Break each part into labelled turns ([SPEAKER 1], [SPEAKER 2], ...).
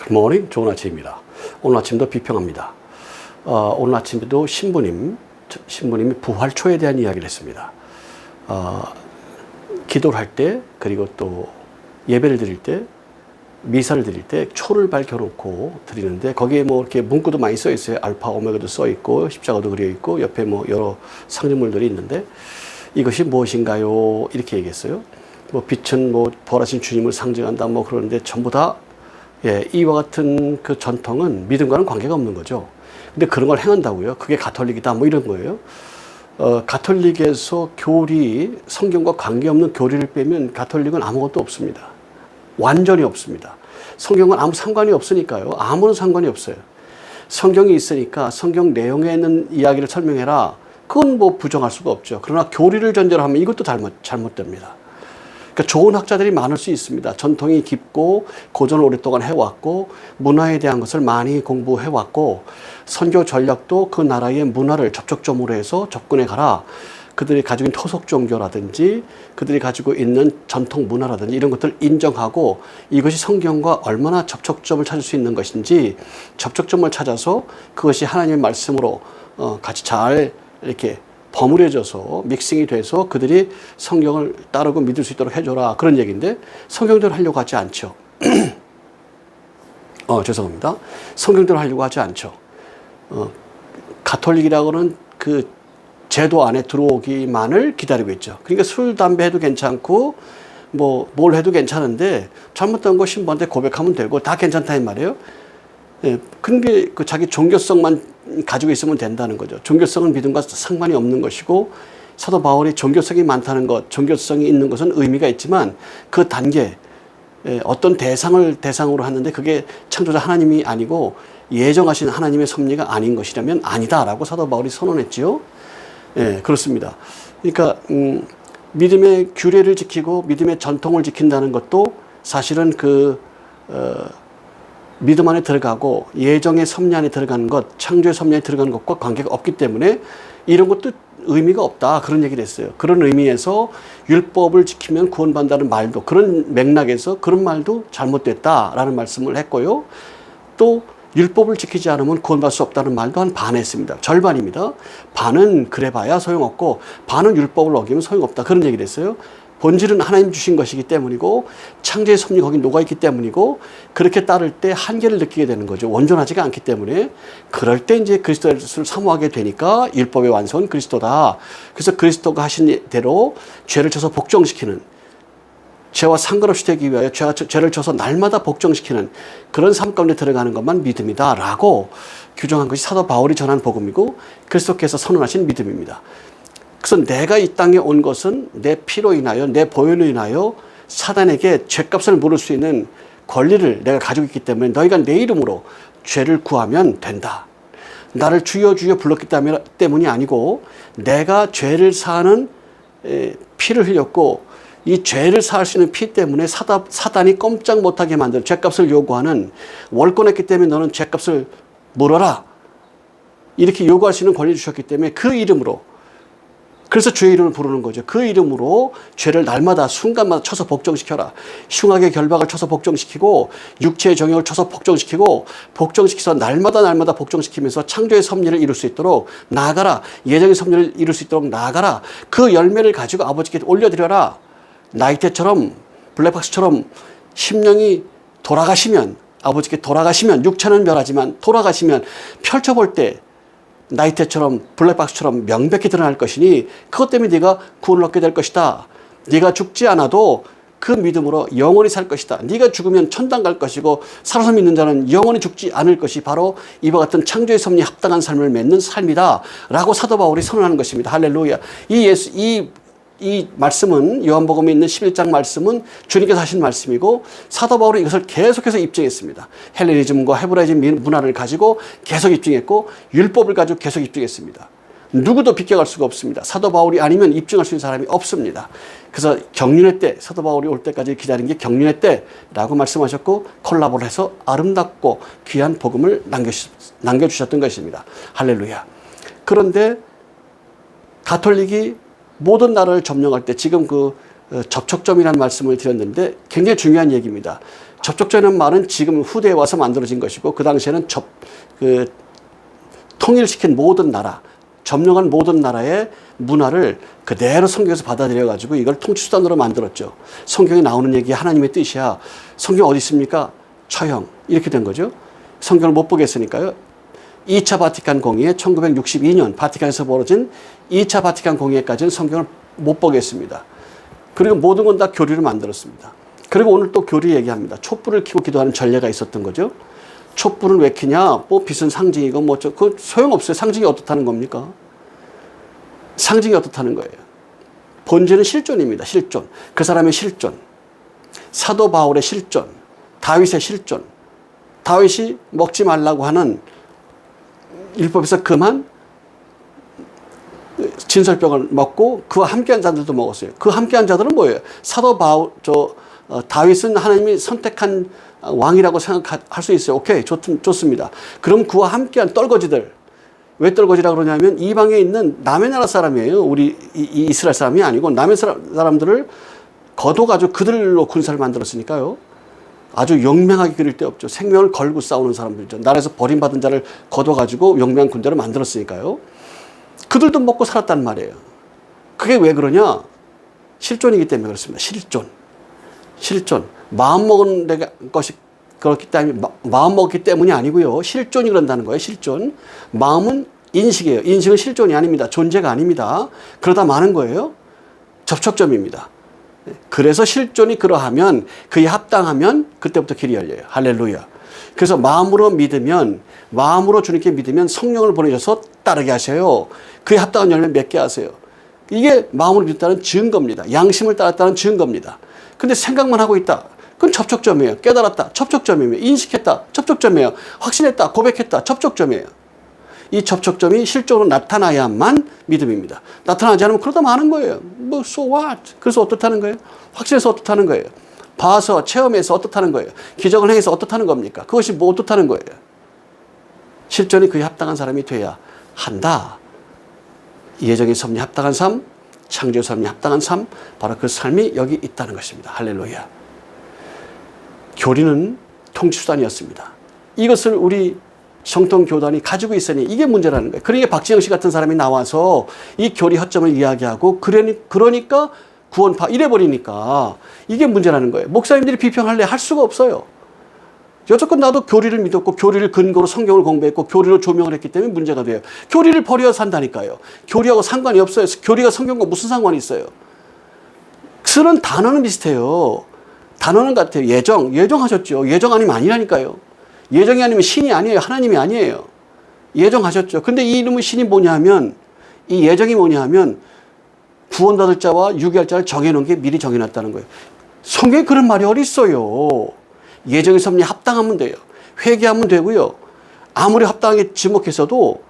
[SPEAKER 1] 굿모닝, 좋은 아침입니다. 오늘 아침도 비평합니다. 오늘 아침에도 신부님이 부활초에 대한 이야기를 했습니다. 기도를 할 때, 그리고 또 예배를 드릴 때, 미사를 드릴 때 초를 밝혀놓고 드리는데, 거기에 뭐 이렇게 문구도 많이 써 있어요. 알파, 오메가도 써 있고, 십자가도 그려 있고, 옆에 뭐 여러 상징물들이 있는데, 이것이 무엇인가요? 이렇게 얘기했어요. 뭐 빛은 뭐 부활하신 주님을 상징한다 뭐 그러는데 전부 다 이와 같은 그 전통은 믿음과는 관계가 없는 거죠. 근데 그런 걸 행한다고요? 그게 가톨릭이다 뭐 이런 거예요. 가톨릭에서 교리, 성경과 관계없는 교리를 빼면 가톨릭은 아무것도 없습니다. 완전히 없습니다. 성경은 아무 상관이 없으니까요. 아무런 상관이 없어요. 성경이 있으니까 성경 내용에 있는 이야기를 설명해라. 그건 뭐 부정할 수가 없죠. 그러나 교리를 전제로 하면 이것도 잘못됩니다. 그러니까 좋은 학자들이 많을 수 있습니다. 전통이 깊고 고전을 오랫동안 해왔고 문화에 대한 것을 많이 공부해왔고 선교 전략도 그 나라의 문화를 접촉점으로 해서 접근해 가라. 그들이 가지고 있는 토속 종교라든지 그들이 가지고 있는 전통 문화라든지 이런 것들을 인정하고 이것이 성경과 얼마나 접촉점을 찾을 수 있는 것인지 접촉점을 찾아서 그것이 하나님의 말씀으로 같이 잘 이렇게 버무려져서 믹싱이 돼서 그들이 성경을 따르고 믿을 수 있도록 해줘라. 그런 얘기인데 성경대로 하려고 하지 않죠. 죄송합니다. 성경대로 하려고 하지 않죠. 가톨릭이라고는 그 제도 안에 들어오기만을 기다리고 있죠. 그러니까 술, 담배 해도 괜찮고 뭐 뭘 해도 괜찮은데 잘못된 거 신부한테 고백하면 되고 다 괜찮다 이 말이에요. 근데 그 자기 종교성만 가지고 있으면 된다는 거죠. 종교성은 믿음과 상관이 없는 것이고 사도 바울이 종교성이 많다는 것, 종교성이 있는 것은 의미가 있지만 그 단계 어떤 대상을 대상으로 하는데 그게 창조자 하나님이 아니고 예정하신 하나님의 섭리가 아닌 것이라면 아니다라고 사도 바울이 선언했지요. 그렇습니다. 그러니까 믿음의 규례를 지키고 믿음의 전통을 지킨다는 것도 사실은 믿음 안에 들어가고 예정의 섭리 안에 들어가는 것, 창조의 섭리 안에 들어가는 것과 관계가 없기 때문에 이런 것도 의미가 없다. 그런 얘기를 했어요. 그런 의미에서 율법을 지키면 구원받는다는 말도 그런 맥락에서 그런 말도 잘못됐다라는 말씀을 했고요. 또 율법을 지키지 않으면 구원받을 수 없다는 말도 한 반 했습니다. 절반입니다. 반은 그래봐야 소용없고 반은 율법을 어기면 소용없다. 그런 얘기를 했어요. 본질은 하나님 주신 것이기 때문이고 창조의 섭리 거기 녹아있기 때문이고 그렇게 따를 때 한계를 느끼게 되는 거죠. 온전하지가 않기 때문에 그럴 때 이제 그리스도를 사모하게 되니까 율법의 완성은 그리스도다. 그래서 그리스도가 하신 대로 죄를 져서 복종시키는 죄와 상관없이 되기 위하여 죄를 져서 날마다 복종시키는 그런 삶 가운데 들어가는 것만 믿음이다 라고 규정한 것이 사도 바울이 전한 복음이고 그리스도께서 선언하신 믿음입니다. 그래서 내가 이 땅에 온 것은 내 피로 인하여 내 보혈로 인하여 사단에게 죄값을 물을 수 있는 권리를 내가 가지고 있기 때문에 너희가 내 이름으로 죄를 구하면 된다. 나를 주여 주여 불렀기 때문이 아니고 내가 죄를 사하는 피를 흘렸고 이 죄를 사할 수 있는 피 때문에 사단이 꼼짝 못하게 만든 죄값을 요구하는 월권했기 때문에 너는 죄값을 물어라. 이렇게 요구할 수 있는 권리를 주셨기 때문에 그 이름으로 그래서 주의 이름을 부르는 거죠. 그 이름으로 죄를 날마다 순간마다 쳐서 복종시켜라. 흉악의 결박을 쳐서 복종시키고 육체의 정욕을 쳐서 복종시키고 복종시켜서 날마다 복종시키면서 창조의 섭리를 이룰 수 있도록 나아가라. 예정의 섭리를 이룰 수 있도록 나아가라. 그 열매를 가지고 아버지께 올려드려라. 나이테처럼 블랙박스처럼 심령이 돌아가시면 아버지께 돌아가시면 육체는 멸하지만 돌아가시면 펼쳐볼 때 나이테처럼 블랙박스처럼 명백히 드러날 것이니 그것 때문에 네가 구원을 얻게 될 것이다. 네가 죽지 않아도 그 믿음으로 영원히 살 것이다. 네가 죽으면 천당 갈 것이고 살아서 믿는 자는 영원히 죽지 않을 것이 바로 이와 같은 창조의 섭리에 합당한 삶을 맺는 삶이다 라고 사도 바울이 선언하는 것입니다. 할렐루야. 이 말씀은 요한복음에 있는 11장 말씀은 주님께서 하신 말씀이고 사도 바울이 이것을 계속해서 입증했습니다. 헬레니즘과 헤브라이즘 문화를 가지고 계속 입증했고 율법을 가지고 계속 입증했습니다. 누구도 비껴갈 수가 없습니다. 사도 바울이 아니면 입증할 수 있는 사람이 없습니다. 그래서 경륜의 때, 사도 바울이 올 때까지 기다린 게 경륜의 때라고 말씀하셨고 콜라보를 해서 아름답고 귀한 복음을 남겨주셨던 것입니다. 할렐루야. 그런데 가톨릭이 모든 나라를 점령할 때 지금 그 접촉점이라는 말씀을 드렸는데 굉장히 중요한 얘기입니다. 접촉자라는 말은 지금 후대에 와서 만들어진 것이고 그 당시에는 통일시킨 모든 나라, 점령한 모든 나라의 문화를 그대로 성경에서 받아들여가지고 이걸 통치수단으로 만들었죠. 성경에 나오는 얘기 하나님의 뜻이야. 성경 어디 있습니까? 처형. 이렇게 된 거죠. 성경을 못 보겠으니까요. 2차 바티칸 공의회 1962년 바티칸에서 벌어진 2차 바티칸 공의회까지는 성경을 못 보겠습니다. 그리고 모든 건 다 교리를 만들었습니다. 그리고 오늘 또 교리 얘기합니다. 촛불을 켜고 기도하는 전례가 있었던 거죠. 촛불은 왜 켜냐? 뭐 빛은 상징이고 그 소용없어요. 상징이 어떻다는 겁니까? 상징이 어떻다는 거예요. 본질은 실존입니다. 실존. 그 사람의 실존. 사도 바울의 실존. 다윗의 실존. 다윗이 먹지 말라고 하는 율법에서 금한 진설병을 먹고 그와 함께한 자들도 먹었어요. 그 함께한 자들은 뭐예요? 사도 바울, 다윗은 하나님이 선택한 왕이라고 생각할 수 있어요. 오케이, 좋습니다. 그럼 그와 함께한 떨거지들, 왜 떨거지라고 그러냐면 이방에 있는 남의 나라 사람이에요. 우리 이스라엘 사람이 아니고 남의 사람들을 거둬가지고 그들로 군사를 만들었으니까요. 아주 용맹하게 그릴 데 없죠. 생명을 걸고 싸우는 사람들이죠. 나라에서 버림받은 자를 거둬가지고 용맹한 군대를 만들었으니까요. 그들도 먹고 살았단 말이에요. 그게 왜 그러냐? 실존이기 때문에 그렇습니다. 실존. 마음 먹은 것이 그렇기 때문에, 마음 먹기 때문이 아니고요. 실존이 그런다는 거예요. 실존. 마음은 인식이에요. 인식은 실존이 아닙니다. 존재가 아닙니다. 그러다 마는 거예요. 접촉점입니다. 그래서 실존이 그러하면, 그에 합당하면 그때부터 길이 열려요. 할렐루야. 그래서 마음으로 믿으면, 마음으로 주님께 믿으면 성령을 보내셔서 따르게 하셔요. 그에 합당한 열매 맺게 하세요. 이게 마음으로 믿었다는 증거입니다. 양심을 따랐다는 증거입니다. 근데 생각만 하고 있다. 그건 접촉점이에요. 깨달았다. 접촉점이에요. 인식했다. 접촉점이에요. 확신했다. 고백했다. 접촉점이에요. 이 접촉점이 실적으로 나타나야만 믿음입니다. 나타나지 않으면 그러다 마는 거예요. 뭐 so what? 그래서 어떻다는 거예요? 확신해서 어떻다는 거예요? 봐서 체험해서 어떻다는 거예요? 기적을 행해서 어떻다는 겁니까? 그것이 뭐 어떻다는 거예요? 실존이 그에 합당한 사람이 돼야 한다. 예정의 섭리에 합당한 삶, 창조의 섭리에 합당한 삶, 바로 그 삶이 여기 있다는 것입니다. 할렐루야. 교리는 통치수단이었습니다. 이것을 우리 정통교단이 가지고 있으니 이게 문제라는 거예요. 그러니까 박진영 씨 같은 사람이 나와서 이 교리 허점을 이야기하고 그러니까 구원파 이래버리니까 이게 문제라는 거예요. 목사님들이 비평할래 할 수가 없어요. 여태껏 나도 교리를 믿었고 교리를 근거로 성경을 공부했고 교리로 조명을 했기 때문에 문제가 돼요. 교리를 버려 산다니까요. 교리하고 상관이 없어요. 교리가 성경과 무슨 상관이 있어요. 쓰는 단어는 비슷해요. 단어는 같아요. 예정하셨죠. 예정 아니면 아니라니까요. 예정이 아니면 신이 아니에요. 하나님이 아니에요. 예정하셨죠. 근데 이 이름의 신이 뭐냐면, 이 예정이 뭐냐면 구원받을 자와 유기할 자를 정해놓은 게 미리 정해놨다는 거예요. 성경에 그런 말이 어디 있어요. 예정의 섭리에 합당하면 돼요. 회개하면 되고요. 아무리 합당하게 지목했어도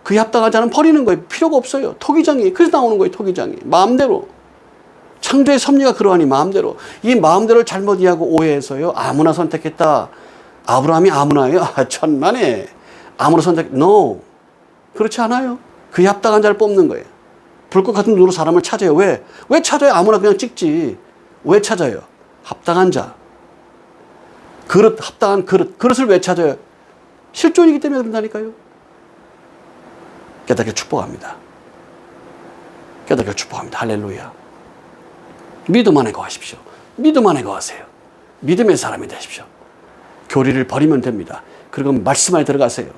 [SPEAKER 1] 그에 합당하지 않으면 버리는 거예요. 필요가 없어요. 토기장이. 그래서 나오는 거예요. 토기장이. 마음대로. 창조의 섭리가 그러하니 마음대로. 이 마음대로를 잘못 이해하고 오해해서요. 아무나 선택했다. 아브라함이 아무나예요? 천만에. 아무나 선택. No. 그렇지 않아요. 그에 합당한 자를 뽑는 거예요. 불꽃 같은 눈으로 사람을 찾아요. 왜? 왜 찾아요? 아무나 그냥 찍지. 왜 찾아요? 합당한 자. 그릇, 합당한 그릇. 그릇을 왜 찾아요? 실존이기 때문에 그런다니까요. 깨닫게 축복합니다. 깨닫게 축복합니다. 할렐루야. 믿음 안에 거하십시오. 믿음 안에 거하세요. 믿음의 사람이 되십시오. 교리를 버리면 됩니다. 그리고 말씀 안에 들어가세요.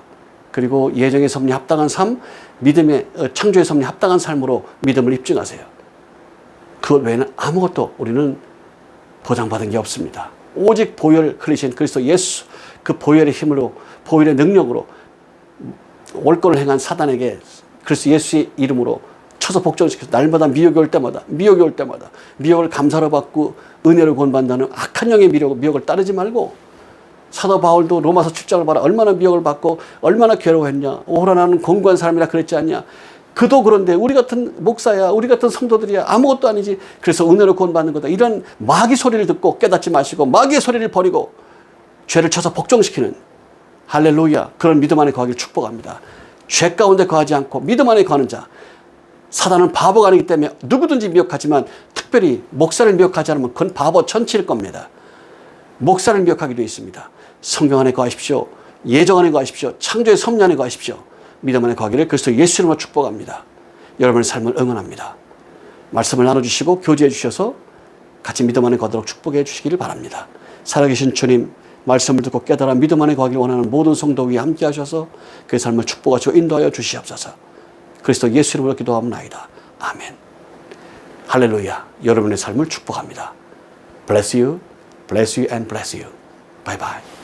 [SPEAKER 1] 그리고 예정의 섭리에 합당한 삶, 믿음의 창조의 섭리에 합당한 삶으로 믿음을 입증하세요. 그것 외에는 아무것도 우리는 보장받은 게 없습니다. 오직 보혈 흘리신 그리스도 예수, 그 보혈의 힘으로, 보혈의 능력으로 월권을 행한 사단에게 그리스도 예수의 이름으로 쳐서 복종시켜서 날마다 미혹이 올 때마다 미혹을 감사로 받고 은혜를 구원받는다는 악한 영의 미혹을 따르지 말고, 사도 바울도 로마서 7장을 봐라. 얼마나 미혹을 받고 얼마나 괴로워했냐. 오호라 나는 공고한 사람이라 그랬지 않냐. 그도 그런데 우리 같은 목사야, 우리 같은 성도들이야, 아무것도 아니지. 그래서 은혜로 구원받는 거다. 이런 마귀 소리를 듣고 깨닫지 마시고 마귀의 소리를 버리고 죄를 쳐서 복종시키는, 할렐루야, 그런 믿음 안에 거하기를 축복합니다. 죄 가운데 거하지 않고 믿음 안에 거하는 자. 사단은 바보가 아니기 때문에 누구든지 미혹하지만 특별히 목사를 미혹하지 않으면 그건 바보 천치일 겁니다. 목사를 미혹하게 되어 있습니다. 성경 안에 거하십시오. 예정 안에 거하십시오. 창조의 섭리 안에 거하십시오. 믿음 안에 거하기를 그리스도 예수 이름으로 축복합니다. 여러분의 삶을 응원합니다. 말씀을 나눠주시고 교제해 주셔서 같이 믿음 안에 거하도록 축복해 주시기를 바랍니다. 살아계신 주님, 말씀을 듣고 깨달아 믿음 안에 거하기를 원하는 모든 성도 위에 함께 하셔서 그의 삶을 축복하시고 인도하여 주시옵소서. 그리스도 예수 이름으로 기도하옵나이다. 아멘. 할렐루야. 여러분의 삶을 축복합니다. Bless you, bless you and bless you. Bye bye.